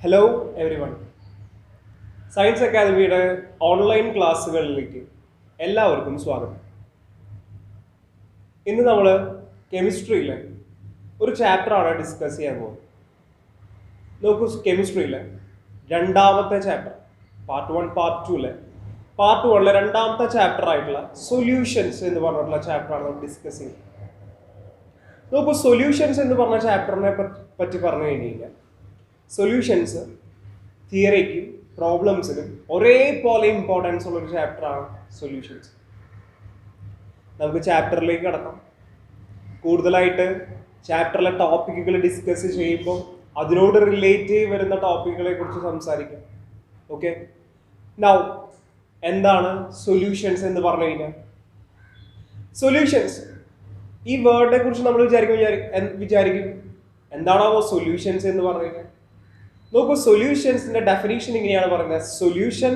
Hello every one. Science അക്കാദമിയുടെ online ക്ലാസ്സുകളിലേക്ക് എല്ലാവർക്കും സ്വാഗതം. ഇന്ന് നമ്മൾ കെമിസ്ട്രിയിലെ ഒരു ചാപ്റ്ററാണ് ഡിസ്കസ് ചെയ്യാൻ പോകുന്നത്. നോക്കൂ, കെമിസ്ട്രിയിലെ രണ്ടാമത്തെ ചാപ്റ്റർ, പാർട്ട് 1 പാർട്ട് 2 പാർട്ട് 1 രണ്ടാമത്തെ ചാപ്റ്റർ ആയിട്ടുള്ള സൊല്യൂഷൻസ് എന്ന് പറഞ്ഞിട്ടുള്ള ചാപ്റ്ററാണ് നമ്മൾ ഡിസ്കസ് ചെയ്യുന്നത്. നോക്കൂ, സൊല്യൂഷൻസ് എന്ന് പറഞ്ഞ ചാപ്റ്ററിനെ പറ്റി പറഞ്ഞു കഴിഞ്ഞാൽ സൊല്യൂഷൻസ് തിയറിക്കും പ്രോബ്ലംസിനും ഒരേപോലെ ഇമ്പോർട്ടൻസ് ഉള്ളൊരു ചാപ്റ്ററാണ് സൊല്യൂഷൻസ്. നമുക്ക് ചാപ്റ്ററിലേക്ക് കടക്കാം. കൂടുതലായിട്ട് ചാപ്റ്ററിലെ ടോപ്പിക്കുകൾ ഡിസ്കസ് ചെയ്യുമ്പോൾ അതിനോട് റിലേറ്റ് വരുന്ന ടോപ്പിക്കുകളെ കുറിച്ച് സംസാരിക്കാം. ഓക്കെ, നൗ എന്താണ് സൊല്യൂഷൻസ് എന്ന് പറഞ്ഞു കഴിഞ്ഞാൽ? സൊല്യൂഷൻസ് ഈ വേർഡിനെ കുറിച്ച് നമ്മൾ വിചാരിക്കും എന്താണോ സൊല്യൂഷൻസ് എന്ന് പറഞ്ഞു കഴിഞ്ഞാൽ? നോക്കൂ, സൊല്യൂഷൻസിന്റെ ഡെഫിനേഷൻ ഇങ്ങനെയാണ് പറയുന്നത്: solution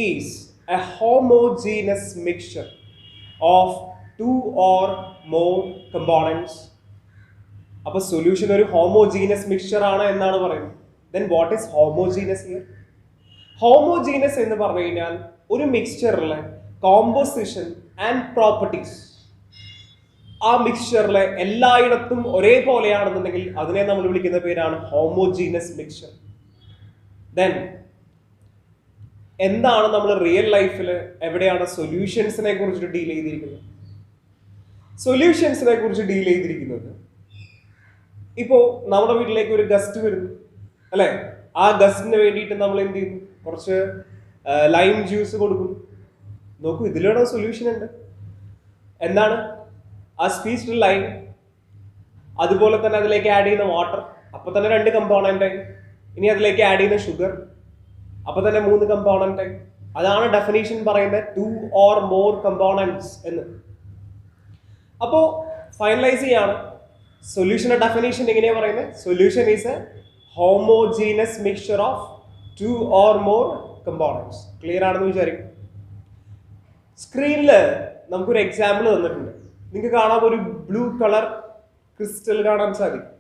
is A homogeneous mixture of 2 or more components. അപ്പൊ സൊല്യൂഷൻ ഒരു ഹോമോജീനസ് മിക്സ്ചർ ആണ് എന്നാണ് പറയുന്നത്. Then what is homogeneous here? Homogeneous എന്ന് പറഞ്ഞു കഴിഞ്ഞാൽ ഒരു മിക്സ്ചറിലെ കോമ്പോസിഷൻ ആൻഡ് പ്രോപ്പർട്ടീസ് ആ മിക്സ്ചറിലെ എല്ലായിടത്തും ഒരേപോലെയാണെന്നുണ്ടെങ്കിൽ അതിനെ നമ്മൾ വിളിക്കുന്ന പേരാണ് ഹോമോജീനസ് മിക്സ്ചർ. ദെൻ എന്താണ് നമ്മൾ റിയൽ ലൈഫിൽ എവിടെയാണ് സൊല്യൂഷൻസിനെ കുറിച്ച് ഡീൽ ചെയ്തിരിക്കുന്നത്? സൊല്യൂഷൻസിനെ കുറിച്ച് ഡീൽ ചെയ്തിരിക്കുന്നത് ഇപ്പോ നമ്മുടെ വീട്ടിലേക്ക് ഒരു ഗസ്റ്റ് വരുന്നു അല്ലെ, ആ ഗസ്റ്റിന് വേണ്ടിയിട്ട് നമ്മൾ എന്ത് ചെയ്യുന്നു? കുറച്ച് ലൈം ജ്യൂസ് കൊടുക്കുന്നു. നോക്കൂ, ഇതിലൂടെ സൊല്യൂഷൻ ഉണ്ട്. എന്താണ്? ആ സ്പീസ്ഡ് ലൈം, അതുപോലെ തന്നെ അതിലേക്ക് ആഡ് ചെയ്യുന്ന വാട്ടർ, അപ്പൊ തന്നെ 2 കമ്പോണന്റ് ആയി. ഇനി അതിലേക്ക് ആഡ് ചെയ്യുന്ന ഷുഗർ, അപ്പൊ തന്നെ 3 കമ്പോണന്റ് ആയി. അതാണ് ഡെഫിനേഷൻ പറയുന്നത് 2 or more കമ്പോണന്റ്സ് എന്ന്. അപ്പോ ഫൈനലൈസ് ചെയ്യാണ്. സൊല്യൂഷന്റെ ഡെഫിനേഷൻ എങ്ങനെയാ പറയുന്നത്? Solution is A homogeneous mixture of 2 or more components. Clear ആണെന്ന് വിചാരിക്കും. സ്ക്രീനിൽ നമുക്കൊരു എക്സാമ്പിൾ തന്നിട്ടുണ്ട്. നിങ്ങൾക്ക് കാണാൻ ഒരു ബ്ലൂ കളർ ക്രിസ്റ്റൽ കാണാൻ സാധിക്കും,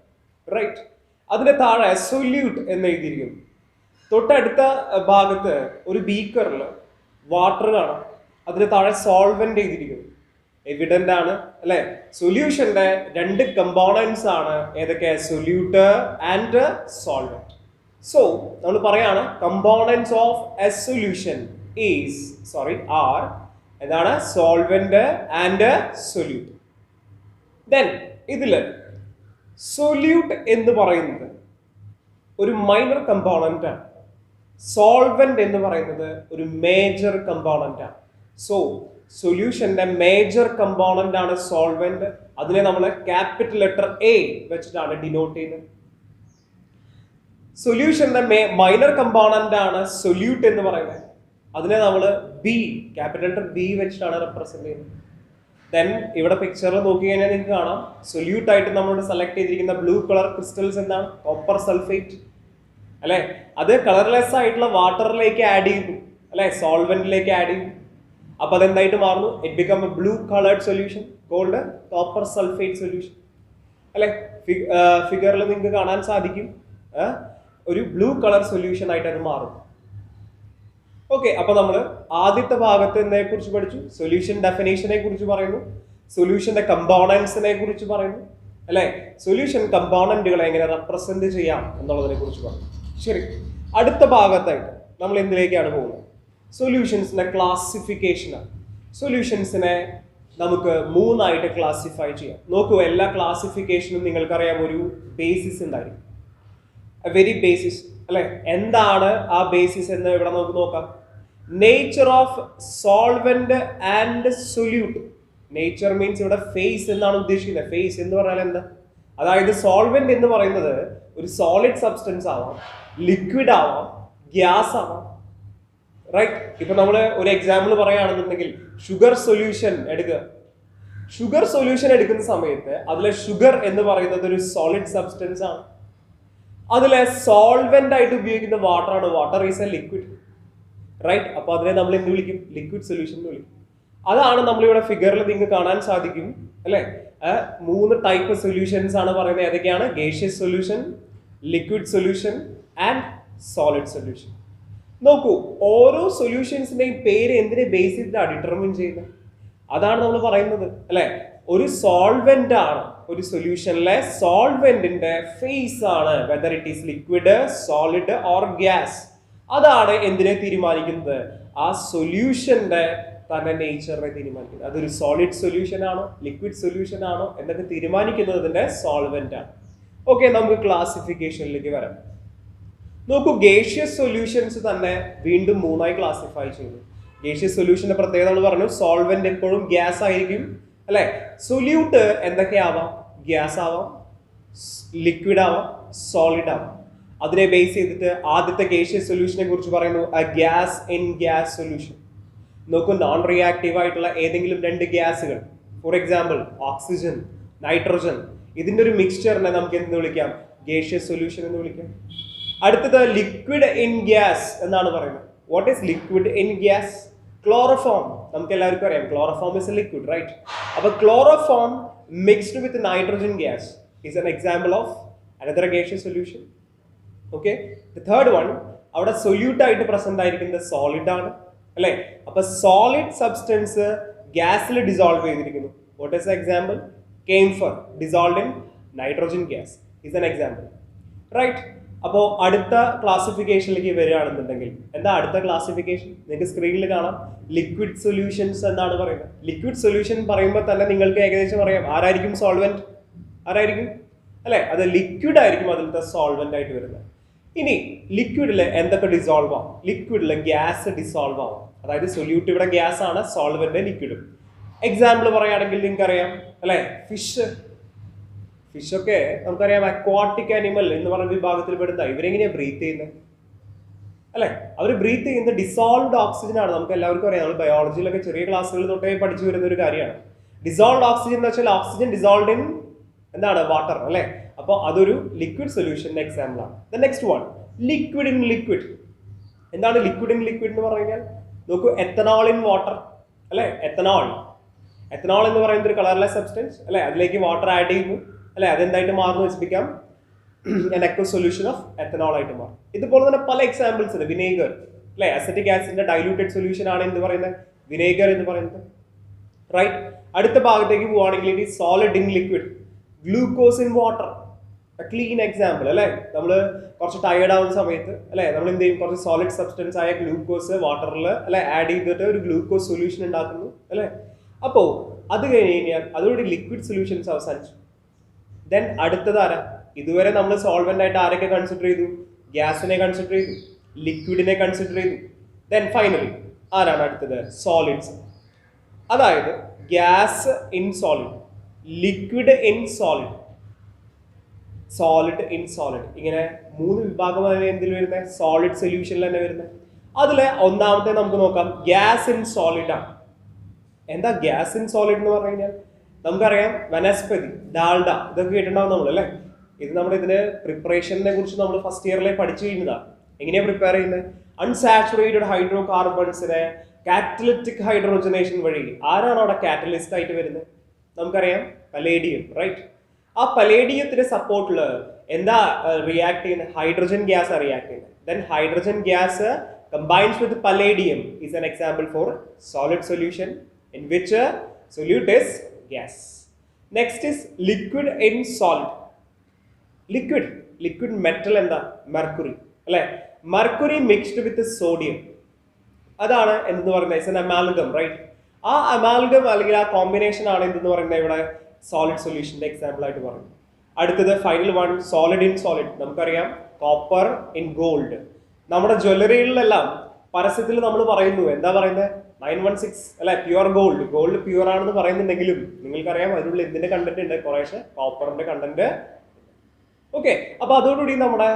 റൈറ്റ്? അതിന്റെ താഴെ സൊല്യൂട്ട് എന്ന് എഴുതിയിരിക്കുന്നു. തൊട്ടടുത്ത ഭാഗത്ത് ഒരു ബീക്കറിൽ വാട്ടർ കാണാം, അതിന് താഴെ സോൾവെന്റ് എഴുതിയിരിക്കുന്നു. എവിഡന്റ് ആണ് അല്ലെ? സൊല്യൂഷന്റെ 2 കമ്പോണൻസ് ആണ് ഏതൊക്കെ? Solute and solvent. സോ നമ്മൾ പറയാണ് components of a solution are എന്താണ്? Solvent and solute. ദെൻ ഇതില് സൊല്യൂട്ട് എന്ന് പറയുന്നത് ഒരു മൈനർ കമ്പോണന്റ് ആണ്, സോൾവെന്റ് എന്ന് പറയുന്നത് ഒരു മേജർ കമ്പോണന്റ് ആണ്. സോ സൊല്യൂഷന്റെ മേജർ കമ്പോണന്റ് ആണ് സോൾവെന്റ്. അതിനെ നമ്മൾ ക്യാപിറ്റൽ ലെറ്റർ A വെച്ചിട്ടാണ് ഡിനോട്ട് ചെയ്യുന്നത്. സൊല്യൂഷന്റെ മൈനർ കമ്പോണന്റ് ആണ് സൊല്യൂട്ട് എന്ന് പറയുന്നത്. അതിനെ നമ്മൾ ക്യാപിറ്റൽ ലെറ്റർ B വെച്ചിട്ടാണ് റെപ്രസെന്റ് ചെയ്യുന്നത്. ദെൻ ഇവിടെ പിക്ചറിൽ നോക്കി കഴിഞ്ഞാൽ നിങ്ങൾക്ക് കാണാം സൊല്യൂട്ട് ആയിട്ട് നമ്മളോട് സെലക്ട് ചെയ്തിരിക്കുന്ന ബ്ലൂ കളർ ക്രിസ്റ്റൽസ് എന്താണ്? കോപ്പർ സൾഫേറ്റ് അല്ലെ? അത് കളർലെസ് ആയിട്ടുള്ള വാട്ടറിലേക്ക് ആഡ് ചെയ്യുന്നു അല്ലെ, സോൾവെന്റിലേക്ക് ആഡ് ചെയ്യുന്നു. അപ്പൊ അതെന്തായിട്ട് മാറുന്നു? It become a blue coloured solution called copper sulphate solution അല്ലെ. ഫിഗറിൽ നിങ്ങൾക്ക് കാണാൻ സാധിക്കും ഒരു ബ്ലൂ കളർ സൊല്യൂഷൻ ആയിട്ട് അത് മാറും. ഓക്കെ, അപ്പൊ നമ്മൾ ആദ്യത്തെ ഭാഗത്ത് എന്തിനെ കുറിച്ച് പഠിച്ചു? സൊല്യൂഷൻ ഡെഫിനേഷനെ കുറിച്ച് പറയുന്നു, സൊല്യൂഷന്റെ കമ്പോണൻസിനെ കുറിച്ച് പറയുന്നു അല്ലെ, സൊല്യൂഷൻ കമ്പോണന്റുകളെ എങ്ങനെ റെപ്രസെന്റ് ചെയ്യാം എന്നുള്ളതിനെ കുറിച്ച് പറഞ്ഞു. ശരി, അടുത്ത ഭാഗത്തായിട്ട് നമ്മൾ എന്തിലേക്കാണ് പോകുന്നത്? സൊല്യൂഷൻസിന്റെ ക്ലാസിഫിക്കേഷനാണ്. സൊല്യൂഷൻസിനെ നമുക്ക് 3 ആയിട്ട് ക്ലാസിഫൈ ചെയ്യാം. നോക്കൂ, എല്ലാ ക്ലാസിഫിക്കേഷനും നിങ്ങൾക്കറിയാം ഒരു ബേസിസ് ഉണ്ടായിരിക്കും, വെരി ബേസിസ് അല്ലെ. എന്താണ് ആ ബേസിസ് എന്ന് ഇവിടെ നമുക്ക് നോക്കാം. Nature of solvent and solute. Nature means ഇവിടെ ഫേസ് എന്നാണ് ഉദ്ദേശിക്കുന്നത്. ഫേസ് എന്ന് പറഞ്ഞാൽ എന്താ? അതായത് സോൾവെന്റ് എന്ന് പറയുന്നത് ഒരു സോളിഡ് സബ്സ്റ്റൻസ് ആവാം, ലിക്വിഡ് ആവാം, ഗ്യാസ് ആവാം, റൈറ്റ്? ഇപ്പൊ നമ്മൾ ഒരു എക്സാമ്പിൾ പറയുകയാണെന്നുണ്ടെങ്കിൽ ഷുഗർ സൊല്യൂഷൻ എടുക്കുക. ഷുഗർ സൊല്യൂഷൻ എടുക്കുന്ന സമയത്ത് അതിലെ ഷുഗർ എന്ന് പറയുന്നത് ഒരു സോളിഡ് സബ്സ്റ്റൻസ് ആണ്. അതിലെ സോൾവെന്റ് ആയിട്ട് ഉപയോഗിക്കുന്ന വാട്ടർ ആണ്. Water is a liquid, right? അപ്പൊ അതിനെ നമ്മൾ എന്ത് വിളിക്കും? ലിക്വിഡ് സൊല്യൂഷൻ എന്ന് വിളിക്കും. അതാണ് നമ്മളിവിടെ ഫിഗറിൽ നിങ്ങൾക്ക് കാണാൻ സാധിക്കും അല്ലെ. 3 ടൈപ്പ് സൊല്യൂഷൻസ് ആണ് പറയുന്നത്. ഏതൊക്കെയാണ്? Gaseous solution, liquid solution and solid solution. നോക്കൂ, ഓരോ സൊല്യൂഷൻസിന്റെയും പേര് എന്തിനെ ബേസ് ചെയ്തിട്ടാണ് ഡിറ്റർമിൻ ചെയ്യുന്നത്? അതാണ് നമ്മൾ പറയുന്നത് അല്ലെ. ഒരു സോൾവെന്റ് ആണ്, ഒരു സൊല്യൂഷനിലെ സോൾവെന്റിന്റെ ഫേസ് ആണ്, whether it is liquid, solid or gas. അതാണ് എന്തിനെ തീരുമാനിക്കുന്നത്? ആ സൊല്യൂഷന്റെ തന്നെ നേച്ചറിനെ തീരുമാനിക്കുന്നത്. അതൊരു സോളിഡ് സൊല്യൂഷൻ ആണോ ലിക്വിഡ് സൊല്യൂഷൻ ആണോ എന്നൊക്കെ തീരുമാനിക്കുന്നത് അതിന്റെ സോൾവെന്റ് ആണ്. ഓക്കെ, നമുക്ക് ക്ലാസിഫിക്കേഷനിലേക്ക് വരാം. നോക്കൂ, ഗേഷ്യസ് സൊല്യൂഷൻസ് തന്നെ വീണ്ടും മൂന്നായി ക്ലാസിഫൈ ചെയ്തു. ഗേഷ്യസ് സൊല്യൂഷന്റെ പ്രത്യേകത നമ്മൾ പറഞ്ഞു, സോൾവെന്റ് എപ്പോഴും ഗ്യാസ് ആയിരിക്കും അല്ലെ. സൊല്യൂട്ട് എന്തൊക്കെയാവാം? ഗ്യാസ് ആവാം, ലിക്വിഡ് ആവാം, സോളിഡ് ആവാം. അതിനെ ബേസ് ചെയ്തിട്ട് ആദ്യത്തെ ഗേഷ്യസ് സൊല്യൂഷനെ കുറിച്ച് പറയുന്നു, A gas in gas solution. നോക്കൂ, നോൺ റിയാക്റ്റീവ് ആയിട്ടുള്ള ഏതെങ്കിലും രണ്ട് ഗ്യാസുകൾ, ഫോർ എക്സാമ്പിൾ ഓക്സിജൻ, നൈട്രോജൻ, ഇതിന്റെ ഒരു മിക്സ്ചറിനെ നമുക്ക് എന്ത് വിളിക്കാം? ഗേഷ്യസ് സൊല്യൂഷൻ എന്ന് വിളിക്കാം. അടുത്തത് ലിക്വിഡ് ഇൻ ഗ്യാസ് എന്നാണ് പറയുന്നത്. What is liquid in gas? Chloroform. നമുക്ക് എല്ലാവർക്കും അറിയാം chloroform is a liquid, right? അപ്പൊ chloroform mixed with nitrogen gas is an example of another gaseous solution. Okay, the third one, അവിടെ സൊല്യൂട്ട് ആയിട്ട് present ആയിരിക്കുന്നത് solid ആണ് അല്ലെ. അപ്പൊ സോളിഡ് സബ്സ്റ്റൻസ് ഗ്യാസിൽ ഡിസോൾവ് ചെയ്തിരിക്കുന്നു. What is example? Camphor dissolve in nitrogen gas is an example, right? അപ്പോൾ അടുത്ത ക്ലാസിഫിക്കേഷനിലേക്ക് വരികയാണെന്നുണ്ടെങ്കിൽ എന്താ അടുത്ത ക്ലാസിഫിക്കേഷൻ? നിങ്ങൾക്ക് സ്ക്രീനിൽ കാണാം, ലിക്വിഡ് സൊല്യൂഷൻസ് എന്നാണ് പറയുന്നത്. ലിക്വിഡ് സൊല്യൂഷൻ പറയുമ്പോൾ തന്നെ നിങ്ങൾക്ക് ഏകദേശം അറിയാം ആരായിരിക്കും സോൾവെന്റ്, ആരായിരിക്കും അല്ലെ. അത് ലിക്വിഡ് ആയിരിക്കും അതിലത്തെ സോൾവെന്റ് ആയിട്ട് വരുന്നത്. ഇനി ലിക്വിഡിൽ എന്തൊക്കെ ഡിസോൾവ് ആവും? ലിക്വിഡിൽ ഗ്യാസ് ഡിസോൾവ് ആവും. അതായത് സൊല്യൂട്ട് ഇവിടെ ഗ്യാസ് ആണ്, സോൾവെന്റ് ലിക്വിഡും. എക്സാമ്പിൾ പറയുകയാണെങ്കിൽ നിങ്ങൾക്ക് അറിയാം അല്ലെ, ഫിഷ്. ഫിഷൊക്കെ നമുക്കറിയാം അക്വാട്ടിക് ആനിമൽ എന്ന് പറയുന്ന വിഭാഗത്തിൽ പെടുന്ന. ഇവരെങ്ങനെയാ ബ്രീത്ത് ചെയ്യുന്നത് അല്ലെ? അവർ ബ്രീത്ത് ചെയ്യുന്ന ഡിസോൾവ്ഡ് ഓക്സിജൻ ആണ്. നമുക്ക് എല്ലാവർക്കും അറിയാം, നമ്മൾ ബയോളജിയിലൊക്കെ ചെറിയ ക്ലാസ്സുകളിൽ തൊട്ടേ പഠിച്ചു വരുന്ന ഒരു കാര്യമാണ്. ഡിസോൾവ്ഡ് ഓക്സിജൻ എന്ന് വെച്ചാൽ ഓക്സിജൻ ഡിസോൾവ്ഡ് ഇൻ എന്താണ്? വാട്ടർ അല്ലെ. അപ്പോൾ അതൊരു ലിക്വിഡ് സൊല്യൂഷന്റെ എക്സാമ്പിൾ ആണ്. The next one, liquid in liquid. എന്താണ് ലിക്വിഡ് ഇൻ ലിക്വിഡ് എന്ന് പറഞ്ഞാൽ? നോക്കൂ, എത്തനോൾ ഇൻ വാട്ടർ അല്ലെ. എത്തനോൾ എന്ന് പറയുന്നത് ഒരു കളർലെസ് സബ്സ്റ്റൻസ് അല്ലെ. അതിലേക്ക് വാട്ടർ ആഡ് ചെയ്യുന്നു അല്ലെ, അതെന്തായിട്ട് മാറുന്നു? വെച്ചിരിക്കാം aqueous സൊല്യൂഷൻ ഓഫ് എത്തനോൾ ആയിട്ട് മാറും. ഇതുപോലെ തന്നെ പല എക്സാമ്പിൾസ് ഉണ്ട്. വിനേഗർ അല്ലെ, അസറ്റിക് ആസിഡിന്റെ ഡൈലൂട്ടഡ് സൊല്യൂഷൻ ആണ് എന്ത് പറയുന്നത്? വിനേഗർ എന്ന് പറയുന്നത്, റൈറ്റ്? അടുത്ത ഭാഗത്തേക്ക് പോവുകയാണെങ്കിൽ ഇനി solid in liquid, glucose in water, clean example അല്ലെ. നമ്മൾ കുറച്ച് ടയേർഡ് ആവുന്ന സമയത്ത് അല്ലെ, നമ്മൾ എന്ത് ചെയ്യും? കുറച്ച് സോളിഡ് സബ്സ്റ്റൻസ് ആയ ഗ്ലൂക്കോസ് വാട്ടറിൽ അല്ലെ ആഡ് ചെയ്തിട്ട് ഒരു ഗ്ലൂക്കോസ് സൊല്യൂഷൻ ഉണ്ടാക്കുന്നു അല്ലെ. അപ്പോൾ അത് കഴിഞ്ഞ് കഴിഞ്ഞാൽ അതോടെ ലിക്വിഡ് സൊല്യൂഷൻസ് അവസാനിച്ചു. ദെൻ അടുത്തത് ആരാ? ഇതുവരെ നമ്മൾ സോൾവെന്റ് ആയിട്ട് ആരൊക്കെ കൺസിഡർ ചെയ്തു? ഗ്യാസിനെ കൺസിഡർ ചെയ്തു, ലിക്വിഡിനെ കൺസിഡർ ചെയ്തു. ദെൻ ഫൈനലി ആരാണ് അടുത്തത്? സോളിഡ്സ്. അതായത് gas in solid, liquid in solid, solid in solid, ഇങ്ങനെ മൂന്ന് വിഭാഗമാണ് എന്തിൽ വരുന്നത്? സോളിഡ് സൊല്യൂഷനിൽ തന്നെ വരുന്നത്. അതിലെ ഒന്നാമത്തെ നമുക്ക് നോക്കാം, ഗ്യാസ് ഇൻ സോളിഡ് ആണ്. എന്താ ഗ്യാസ് ഇൻ സോളിഡ് എന്ന് പറഞ്ഞു കഴിഞ്ഞാൽ? നമുക്കറിയാം വനസ്പതി, ഡാൽഡ, ഇതൊക്കെ കേട്ടിട്ടുണ്ടാവും നമ്മൾ അല്ലെ. ഇത് നമ്മുടെ ഇതിന്റെ പ്രിപ്പറേഷനെ കുറിച്ച് നമ്മൾ ഫസ്റ്റ് ഇയറിലെ പഠിച്ചു കഴിഞ്ഞതാണ്. എങ്ങനെയാ പ്രിപ്പയർ ചെയ്യുന്നത്? അൺസാച്ചുറേറ്റഡ് ഹൈഡ്രോ കാർബൺസിനെ കാറ്റലിറ്റിക് ഹൈഡ്രോജനേഷൻ വഴി. ആരാണ് അവിടെ കാറ്റലിസ്റ്റ് ആയിട്ട് വരുന്നത്? നമുക്കറിയാം പലേഡിയം, റൈറ്റ്? ആ പലേഡിയത്തിന്റെ സപ്പോർട്ടിൽ എന്താ റിയാക്ട് ചെയ്യുന്നത്? ഹൈഡ്രജൻ ഗ്യാസ് റിയാക്ട് ചെയ്യുന്നത്. Then hydrogen gas combines with palladium is an example for solid solution in which a solute is gas. Next is liquid in solid. Liquid metal എന്താ? mercury അല്ലെ. mercury mixed with sodium, അതാണ് എന്തെന്ന് പറയുന്നത്? It's an amalgam, right? ആ amalgam അല്ലെങ്കിൽ ആ combination ആണ് എന്തെന്ന് പറയുന്നത് ഇവിടെ സോളിഡ് സൊല്യൂഷന്റെ എക്സാമ്പിൾ ആയിട്ട് പറയുന്നത്. അടുത്തത് final one, solid in solid. നമുക്കറിയാം കോപ്പർ ഇൻ ഗോൾഡ്. നമ്മുടെ ജ്വല്ലറികളിലെല്ലാം പരസ്യത്തിൽ നമ്മൾ പറയുന്നു, എന്താ പറയുന്നത്? 916 അല്ലെ, പ്യുവർ ഗോൾഡ്. ഗോൾഡ് പ്യുവർ ആണെന്ന് പറയുന്നുണ്ടെങ്കിലും നിങ്ങൾക്കറിയാം അതിനുള്ള എന്തിന്റെ കണ്ടന്റ് ഉണ്ട്? കുറേശ്ശെ കോപ്പറിന്റെ കണ്ടന്റ്. ഓക്കെ, അപ്പൊ അതോടുകൂടി നമ്മുടെ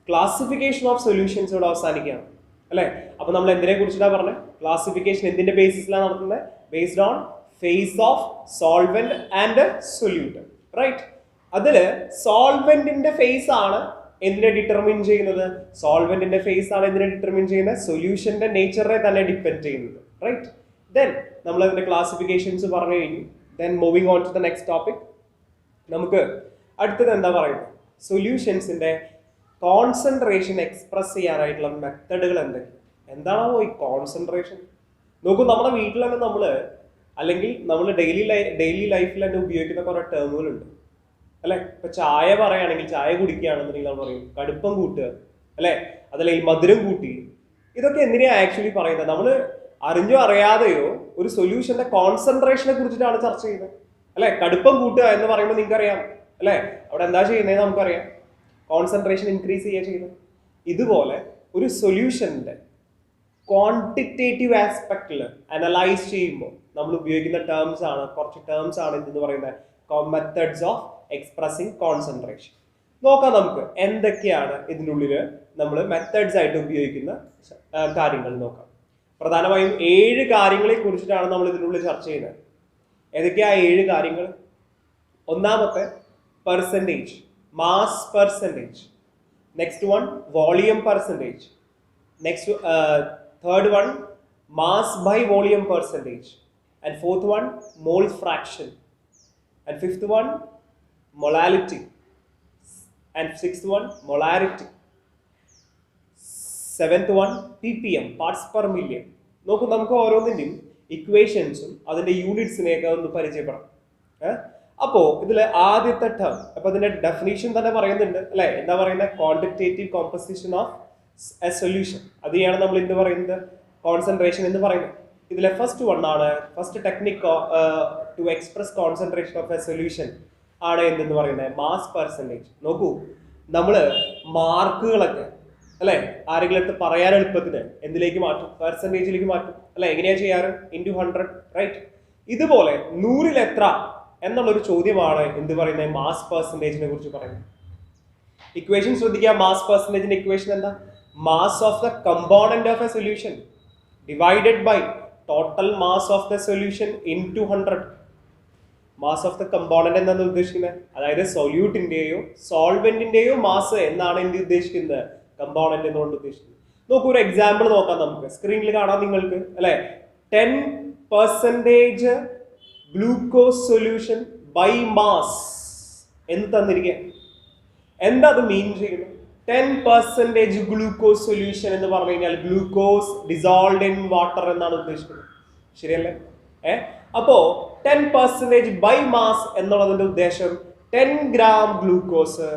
ക്ലാസിഫിക്കേഷൻ ഓഫ് സൊല്യൂഷൻസ് ഇവിടെ അവസാനിക്കുകയാണ് അല്ലെ. അപ്പൊ നമ്മൾ എന്തിനെ കുറിച്ചിട്ടാണ് പറഞ്ഞത്? ക്ലാസിഫിക്കേഷൻ എന്തിന്റെ ബേസിസിലാണ് നടത്തുന്നത്? Based on phase of solvent and solute, right? അതില് സോൾവെന്റിന്റെ ഫേസ് ആണ് എന്തിനെ ഡിറ്റർമിൻ ചെയ്യുന്നത്? സോൾവെന്റിന്റെ ഫേസ് ആണ് എന്തിനെ ഡിറ്റർമിൻ ചെയ്യുന്നത്? സൊല്യൂഷന്റെ നേച്ചറിനെ തന്നെ ഡിപ്പെൻഡ് ചെയ്യുന്നത്, റൈറ്റ്? ദെൻ നമ്മൾ അതിന്റെ ക്ലാസിഫിക്കേഷൻസ് പറഞ്ഞു കഴിഞ്ഞു. Then moving on to the next topic. നമുക്ക് അടുത്തത് എന്താ പറയുന്നത്? സൊല്യൂഷൻസിന്റെ കോൺസെൻട്രേഷൻ എക്സ്പ്രസ് ചെയ്യാനായിട്ടുള്ള മെത്തഡുകൾ എന്തൊക്കെയാണ്? എന്താണോ ഈ കോൺസെൻട്രേഷൻ? നോക്കൂ, നമ്മുടെ വീട്ടിൽ തന്നെ അല്ലെങ്കിൽ നമ്മൾ ഡെയിലി ലൈഫിൽ തന്നെ ഉപയോഗിക്കുന്ന കുറെ ടേമുകളുണ്ട് അല്ലെ. ഇപ്പൊ ചായ പറയുകയാണെങ്കിൽ, ചായ കുടിക്കുകയാണെന്നുണ്ടെങ്കിൽ നമ്മൾ പറയും കടുപ്പം കൂട്ടുക അല്ലെ, അതല്ലെങ്കിൽ മധുരം കൂട്ടി. ഇതൊക്കെ എന്തിനാ ആക്ച്വലി പറയുന്നത്? നമ്മൾ അറിഞ്ഞോ അറിയാതെയോ ഒരു സൊല്യൂഷന്റെ കോൺസെൻട്രേഷനെ കുറിച്ചിട്ടാണ് ചർച്ച ചെയ്യുന്നത് അല്ലെ. കടുപ്പം കൂട്ടുക എന്ന് പറയുമ്പോൾ നിങ്ങൾക്കറിയാം അല്ലെ, അവിടെ എന്താ ചെയ്യുന്നത് നമുക്കറിയാം, കോൺസെൻട്രേഷൻ ഇൻക്രീസ് ചെയ്യുക ചെയ്യുന്നത്. ഇതുപോലെ ഒരു സൊല്യൂഷന്റെ ക്വാണ്ടിറ്റേറ്റീവ് ആസ്പെക്റ്റിൽ അനലൈസ് ചെയ്യുമ്പോൾ നമ്മൾ ഉപയോഗിക്കുന്ന കുറച്ച് ടേംസ് ആണ് എന്തെന്ന് പറയുന്നത്, മെത്തഡ്സ് ഓഫ് എക്സ്പ്രസിങ് കോൺസെൻട്രേഷൻ. നോക്കാം നമുക്ക് എന്തൊക്കെയാണ് ഇതിനുള്ളിൽ നമ്മൾ മെത്തഡ്സ് ആയിട്ട് ഉപയോഗിക്കുന്ന കാര്യങ്ങൾ നോക്കാം. പ്രധാനമായും 7 കാര്യങ്ങളെ കുറിച്ചിട്ടാണ് നമ്മൾ ഇതിനുള്ളിൽ ചർച്ച ചെയ്യുന്നത്. ഏതൊക്കെയാ 7 കാര്യങ്ങൾ? ഒന്നാമത്തെ percentage, mass percentage. Next one volume percentage. Next third one mass by volume percentage, and fourth one mole fraction, and fifth one molality, and sixth one molarity, seventh one ppm, parts per million. നോക്കൂ, നമുക്ക് ഓരോന്നിൻ്റെയും ഇക്വേഷൻസും അതിന്റെ യൂണിറ്റ്സിനെയൊക്കെ ഒന്ന് പരിചയപ്പെടാം. അപ്പോ ഇതിലെ ആദ്യത്തെ term, അപ്പൊ അതിന്റെ ഡെഫിനേഷൻ തന്നെ പറയുന്നുണ്ട് അല്ലെ. എന്താ പറയുന്നത്? Quantitative composition of a solution. അതെയാണ് നമ്മൾ എന്ത് പറയുന്നത്, കോൺസെൻട്രേഷൻ എന്ന് പറയുന്നത്. ഇതിലെ first technique to express concentration of a solution ആണ് എന്തെന്ന് പറയുന്നത്, മാസ് പെർസെൻറ്റേജ്. നോക്കൂ, നമ്മള് മാർക്കുകളൊക്കെ അല്ലെ ആരെങ്കിലും അടുത്ത് പറയാൻ എളുപ്പത്തിന് എന്തിലേക്ക് മാറ്റും? പെർസെൻറ്റേജിലേക്ക് മാറ്റും അല്ലെ. എങ്ങനെയാ ചെയ്യാറ്? Into 100, right? ഇതുപോലെ 100ൽ എത്ര എന്നുള്ളൊരു ചോദ്യമാണ് എന്ത് പറയുന്നത്, മാസ് പെർസെൻറ്റേജിനെ കുറിച്ച് പറയുന്നത്. ഇക്വേഷൻ ശ്രദ്ധിക്കുക. മാസ് പെർസെൻറ്റേജിന്റെ ഇക്വേഷൻ എന്താ? Mass of the component of a solution divided by total mass of the solution into 100. Mass of the component എന്നാണ് ഉദ്ദേശിക്കുന്നത്, അതായത് സൊല്യൂട്ടിന്റെയോ സോൾവെന്റിന്റെയോ മാസ് എന്നാണ് എന്ത് ഉദ്ദേശിക്കുന്നത്, കമ്പോണന്റ് എന്നുകൊണ്ട് ഉദ്ദേശിക്കുന്നത്. നോക്കൂ, ഒരു എക്സാമ്പിൾ നോക്കാം നമുക്ക്. സ്ക്രീനിൽ കാണാം നിങ്ങൾക്ക് അല്ലെ. 10% ഗ്ലൂക്കോസ് സൊല്യൂഷൻ ബൈ മാസ് എന്ന് തന്നിരിക്കുക. എന്താ അത് മീൻ ചെയ്യുന്നത്? 10% ഗ്ലൂക്കോസ് സൊല്യൂഷൻ എന്ന് പറഞ്ഞു കഴിഞ്ഞാൽ ഗ്ലൂക്കോസ് ഡിസോൾവ്ഡ് ഇൻ വാട്ടർ എന്നാണ് ഉദ്ദേശിക്കുന്നത്. ശരിയല്ലേ? അപ്പോ 10% ബൈ മാസ് എന്നുള്ളതിന്റെ ഉദ്ദേശം 10 ഗ്രാം ഗ്ലൂക്കോസ്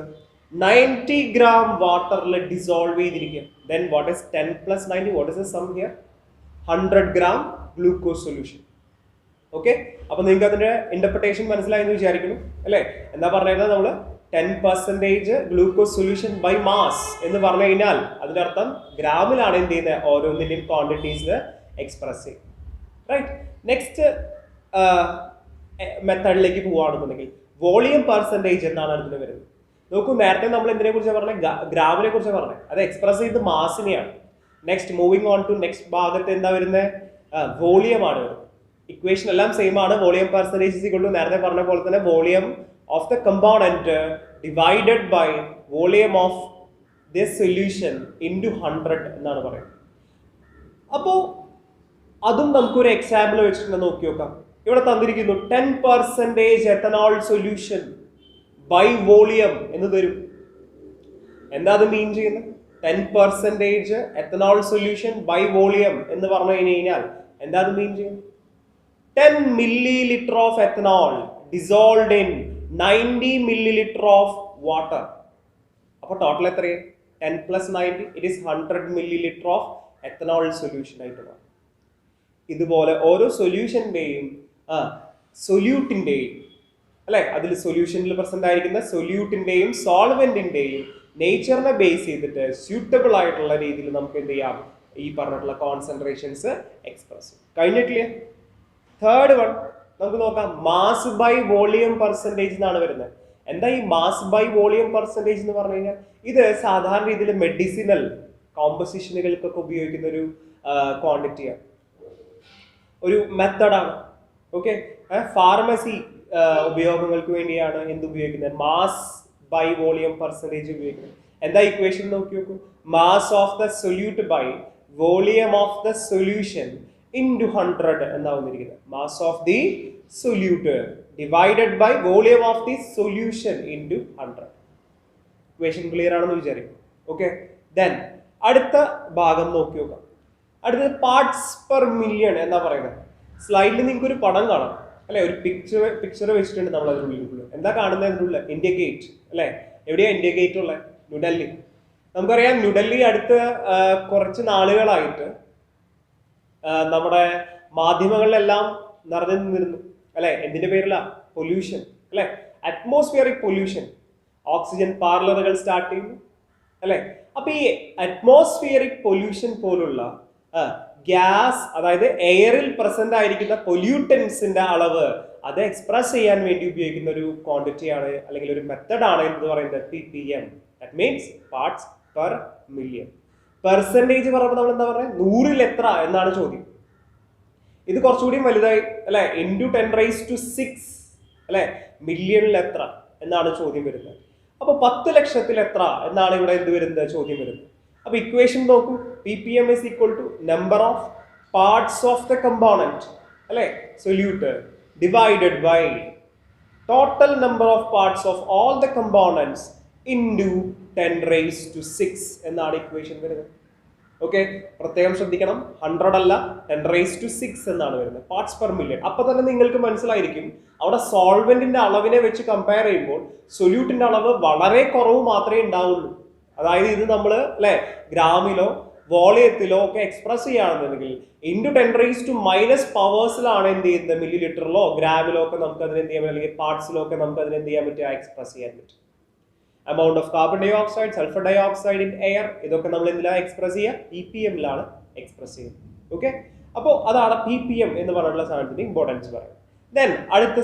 90 ഗ്രാം വാട്ടറിൽ ഡിസോൾവ് ചെയ്തിരിക്കുക. Then what is 10 plus 90? What is the sum here? 100 gram glucose solution. Okay, അപ്പൊ നിങ്ങൾക്ക് അതിന്റെ ഇന്റർപ്രിട്ടേഷൻ മനസ്സിലായെന്ന് വിചാരിക്കുന്നു അല്ലെ. എന്താ പറഞ്ഞത്? നമ്മള് 10% ഗ്ലൂക്കോസ് സൊല്യൂഷൻ ബൈ മാസ് എന്ന് പറഞ്ഞു കഴിഞ്ഞാൽ അതിന്റെ അർത്ഥം ഗ്രാമിലാണ് എന്ത് ചെയ്യുന്നത്, ഓരോന്നിന്റെയും ക്വാണ്ടിറ്റീസ് എക്സ്പ്രസ് ചെയ്യും. റൈറ്റ്. നെക്സ്റ്റ് മെത്തേഡിലേക്ക് പോവുകയാണെന്നുണ്ടെങ്കിൽ വോളിയം പെർസെൻറ്റേജ് എന്നാണ് അതിന് വരുന്നത്. നോക്കൂ, നേരത്തെ നമ്മൾ എന്തിനെ കുറിച്ചാണ് പറഞ്ഞത്? ഗ്രാമിനെ കുറിച്ച് പറഞ്ഞത്. അത് എക്സ്പ്രസ് ചെയ്ത് മാസിനെയാണ്. Next moving on to next ഭാഗത്ത് എന്താ വരുന്നത്? വോളിയം ആണ് വരുന്നത്. ഇക്വേഷൻ എല്ലാം സെയിം ആണ്. Volume percentage is equal to നേരത്തെ പറഞ്ഞ പോലെ തന്നെ volume of the component divided by volume of this solution into 100 എന്നാണ് പറയുന്നത്. അപ്പോ അതും നമുക്കൊരു എക്സാമ്പിൾ വെച്ചിട്ട് നോക്കി നോക്കാം. ഇവിടെ തന്നിരിക്കുന്നു 10% എത്തനോൾ സൊല്യൂഷൻ ബൈ വോളിയം എന്ന് തരും. എന്താ അത് മീൻ ചെയ്യുന്നത്? 10% എത്തനോൾ സൊല്യൂഷൻ ബൈ വോളിയം എന്ന് പറഞ്ഞു കഴിഞ്ഞാൽ എന്താ അത് മീൻ ചെയ്യുന്നത്? 10 milliliter of ethanol dissolved in 90 milliliter of water. അപ്പോൾ ടോട്ടൽ എത്രയാണ്? 10 plus 90, it is 100 milliliter of ethanol solution ആയിട്ട് മാറും. ഇതുപോലെ ഓരോ സൊല്യൂഷന്റെയും സൊല്യൂട്ടിന്റെയും അല്ലെ, അതിൽ സൊല്യൂഷനിൽ പ്രസന്റ് ആയിരിക്കുന്ന സൊല്യൂട്ടിന്റെയും സോൾവെന്റിന്റെയും നേച്ചറിനെ ബേസ് ചെയ്തിട്ട് സ്യൂട്ടബിൾ ആയിട്ടുള്ള രീതിയിൽ നമുക്ക് എന്ത് ചെയ്യാം, ഈ പറഞ്ഞിട്ടുള്ള കോൺസെൻട്രേഷൻസ് എക്സ്പ്രസ് കഴിഞ്ഞിട്ടില്ലേ. തേർഡ് വൺ നമുക്ക് നോക്കാം. മാസ് ബൈ വോളിയം പെർസെൻറ്റേജ് എന്നാണ് വരുന്നത്. എന്താ ഈ മാസ് ബൈ വോളിയം പെർസെൻറ്റേജ് എന്ന് പറഞ്ഞു കഴിഞ്ഞാൽ? ഇത് സാധാരണ രീതിയിൽ മെഡിസിനൽ കോമ്പസിഷനുകൾക്കൊക്കെ ഉപയോഗിക്കുന്ന ഒരു ക്വാണ്ടിറ്റിയാണ്, ഒരു മെത്തഡാണ്. ഓക്കെ, ഫാർമസി ഉപയോഗങ്ങൾക്ക് വേണ്ടിയാണ് എന്ത് ഉപയോഗിക്കുന്നത്? മാസ് ബൈ വോളിയം പെർസെൻറ്റേജ് ഉപയോഗിക്കുന്നത്. എന്താ ഇക്വേഷൻ നോക്കി നോക്കൂ. Mass of the solute by volume of the solution into 100 എന്നാ വന്നിരിക്കുന്നത്. Mass of the solute divided by volume of the solution into 100. Equation clear ആണെന്ന് വിചാരിക്കും. ഓക്കെ, ദെൻ അടുത്ത ഭാഗം നോക്കി നോക്കാം. അടുത്തത് പാർട്സ് പെർ മില്യൺ എന്നാ പറയുന്നത്. സ്ലൈഡിൽ നിങ്ങൾക്ക് ഒരു പടം കാണാം അല്ലെ, ഒരു പിക്ചർ വെച്ചിട്ടുണ്ട് നമ്മൾ അതിനുള്ളിൽ. എന്താ കാണുന്നത് അതിനുള്ളിൽ? ഇന്ത്യ ഗേറ്റ് അല്ലെ. എവിടെയാ ഇന്ത്യ ഗേറ്റ് ഉള്ളത്? ന്യൂഡൽഹി. നമുക്കറിയാം ന്യൂഡൽഹി അടുത്ത കുറച്ച് നാളുകളായിട്ട് നമ്മുടെ മാധ്യമങ്ങളിലെല്ലാം നിറഞ്ഞു നിന്നിരുന്നു അല്ലെ. എന്തിന്റെ പേരില? പൊല്യൂഷൻ അല്ലെ, അറ്റ്മോസ്ഫിയറിക് പൊല്യൂഷൻ. ഓക്സിജൻ പാർലറുകൾ സ്റ്റാർട്ട് ചെയ്യുന്നു അല്ലെ. അപ്പൊ ഈ അറ്റ്മോസ്ഫിയറിക് പൊല്യൂഷൻ പോലുള്ള ഗ്യാസ്, അതായത് എയറിൽ പ്രസന്റ് ആയിരിക്കുന്ന പൊല്യൂട്ടൻസിന്റെ അളവ് അത് എക്സ്പ്രസ് ചെയ്യാൻ വേണ്ടി ഉപയോഗിക്കുന്ന ഒരു ക്വാണ്ടിറ്റിയാണ് അല്ലെങ്കിൽ ഒരു മെത്തഡാണ് എന്ന് പറയുന്നത് ppm. That means parts per million. Percentage പറയുമ്പോൾ നമ്മൾ എന്താ പറയുക? 100ൽ എത്ര എന്നാണ് ചോദ്യം. ഇത് കുറച്ചുകൂടി വലുതായി അല്ലെ, ഇൻറ്റു 10⁶ അല്ലെ, മില്യണിൽ എത്ര എന്നാണ് ചോദ്യം വരുന്നത്. അപ്പൊ 10 ലക്ഷത്തിൽ എത്ര എന്നാണ് ഇവിടെ എന്ത് വരുന്നത്? ചോദ്യം വരുന്നത്. അപ്പൊ ഇക്വേഷൻ നോക്കൂ. ppm is equal to number of parts of the component അല്ലെ, solute divided by total number of parts of all the components into 10⁶ എന്നാണ് ഇക്വേഷൻ വരുന്നത്. ഓക്കെ, പ്രത്യേകം ശ്രദ്ധിക്കണം, 100 അല്ല 10⁶ എന്നാണ് വരുന്നത് പാർട്സ് പെർ മില്യൺ. അപ്പൊ തന്നെ നിങ്ങൾക്ക് മനസ്സിലായിരിക്കും അവിടെ സോൾവെന്റിന്റെ അളവിനെ വെച്ച് കമ്പയർ ചെയ്യുമ്പോൾ സൊല്യൂട്ടിന്റെ അളവ് വളരെ കുറവ് മാത്രമേ ഉണ്ടാവുള്ളൂ. അതായത് ഇത് നമ്മൾ അല്ലെ ഗ്രാമിലോ വോളിയത്തിലോ ഒക്കെ എക്സ്പ്രസ് ചെയ്യുകയാണെന്നുണ്ടെങ്കിൽ ഇൻറ്റു 10⁻⁻ പവേഴ്സിലാണ് എന്ത് ചെയ്യുന്നത്? മില്ലി ലിറ്ററിലോ ഗ്രാമിലോ ഒക്കെ നമുക്ക് അതിന് എന്ത് ചെയ്യാൻ പറ്റും, അല്ലെങ്കിൽ പാർട്സിലോ ഒക്കെ നമുക്ക് അതിന് എന്ത് ചെയ്യാൻ പറ്റുക? എക്സ്പ്രസ് ചെയ്യാൻ പറ്റും. amount of carbon dioxide, sulfur dioxide in air, ഇതൊക്കെ നമ്മൾ എന്തിലാണ് എക്സ്പ്രസ് ചെയ്യുക? ppm-ലാണ് എക്സ്പ്രസ് ചെയ്യുന്നത്. ഓക്കെ, അപ്പോൾ അതാണ് ppm എന്ന് പറഞ്ഞിട്ടുള്ള സാധനത്തിന്റെ ഇമ്പോർട്ടൻസ് പറയുന്നത്. ദെൻ അടുത്ത